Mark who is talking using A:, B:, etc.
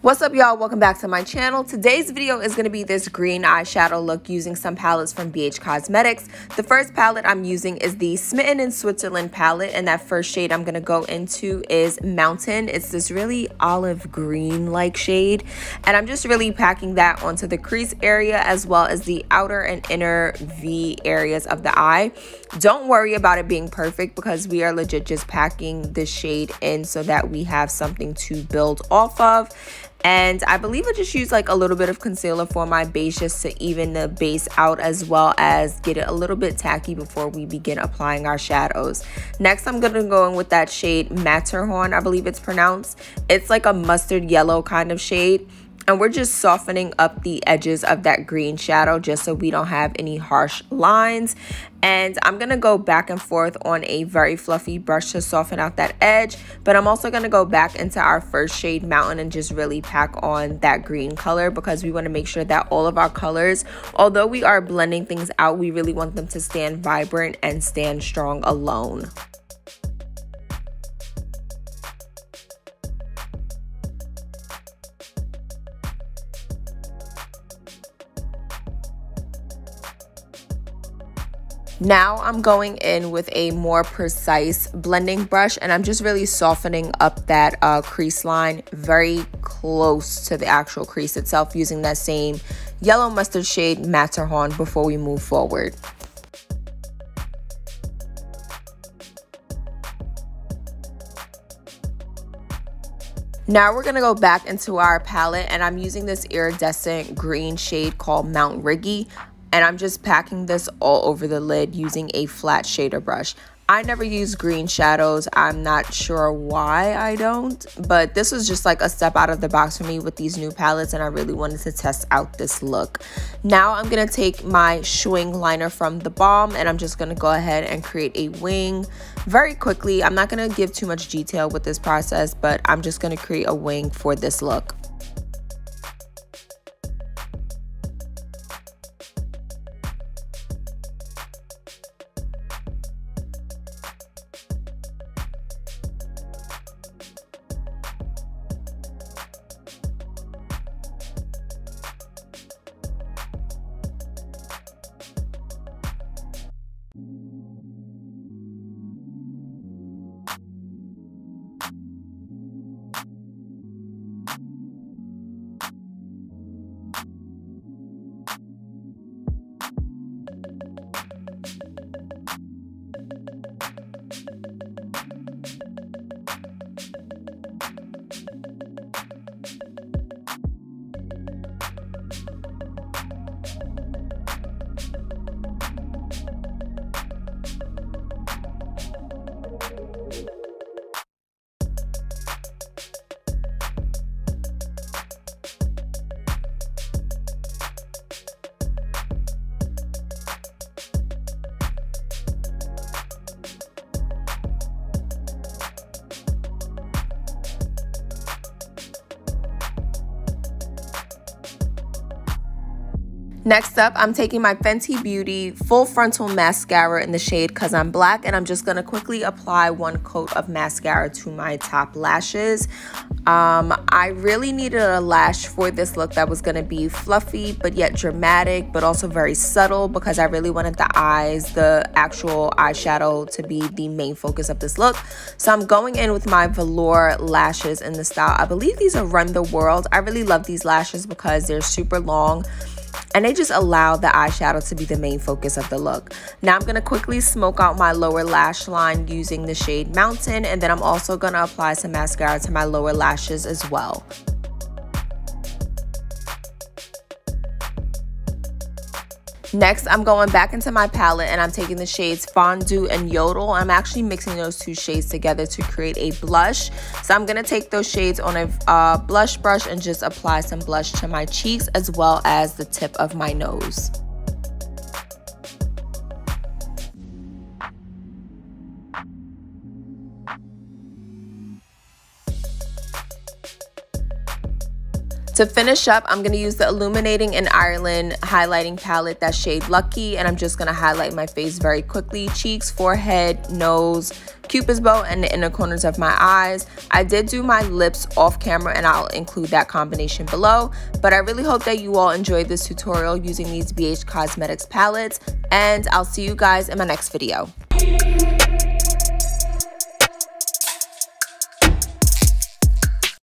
A: What's up, y'all? Welcome back to my channel. Today's video is going to be this green eyeshadow look using some palettes from BH Cosmetics. The first palette I'm using is the Smitten in Switzerland palette, and that first shade I'm going to go into is Mountain. It's this really olive green like shade, and I'm just really packing that onto the crease area as well as the outer and inner V areas of the eye. Don't worry about it being perfect because we are legit just packing the shade in so that we have something to build off of. And I believe I just used like a little bit of concealer for my base just to even the base out as well as get it a little bit tacky before we begin applying our shadows. Next, I'm going to go in with that shade Matterhorn, I believe it's pronounced. It's like a mustard yellow kind of shade. And we're just softening up the edges of that green shadow just so we don't have any harsh lines. And I'm going to go back and forth on a very fluffy brush to soften out that edge. But I'm also going to go back into our first shade Mountain and just really pack on that green color because we want to make sure that all of our colors, although we are blending things out, we really want them to stand vibrant and stand strong alone. Now I'm going in with a more precise blending brush and I'm just really softening up that crease line very close to the actual crease itself using that same yellow mustard shade Matterhorn before we move forward. Now we're going to go back into our palette and I'm using this iridescent green shade called Mount Riggy. And I'm just packing this all over the lid using a flat shader brush. I never use green shadows. I'm not sure why I don't, but this was just like a step out of the box for me with these new palettes and I really wanted to test out this look. Now I'm going to take my Schwing liner from the Balm and I'm just going to go ahead and create a wing very quickly. I'm not going to give too much detail with this process, but I'm just going to create a wing for this look. Next up, I'm taking my Fenty Beauty Full Frontal Mascara in the shade Cause I'm Black, and I'm just going to quickly apply one coat of mascara to my top lashes. I really needed a lash for this look that was going to be fluffy but yet dramatic but also very subtle because I really wanted the eyes, the actual eyeshadow, to be the main focus of this look. So I'm going in with my velour lashes in the style, I believe these are Run the World. I really love these lashes because they're super long and they just allow the eyeshadow to be the main focus of the look. Now I'm going to quickly smoke out my lower lash line using the shade Mountain, and then I'm also going to apply some mascara to my lower lashes as well. Next, I'm going back into my palette and I'm taking the shades Fondue and Yodel. I'm actually mixing those two shades together to create a blush. So I'm going to take those shades on a blush brush and just apply some blush to my cheeks as well as the tip of my nose. To finish up, I'm going to use the Illuminating in Ireland highlighting palette, that shade Lucky, and I'm just going to highlight my face very quickly, cheeks, forehead, nose, cupid's bow, and the inner corners of my eyes. I did do my lips off camera and I'll include that combination below, but I really hope that you all enjoyed this tutorial using these BH Cosmetics palettes, and I'll see you guys in my next video.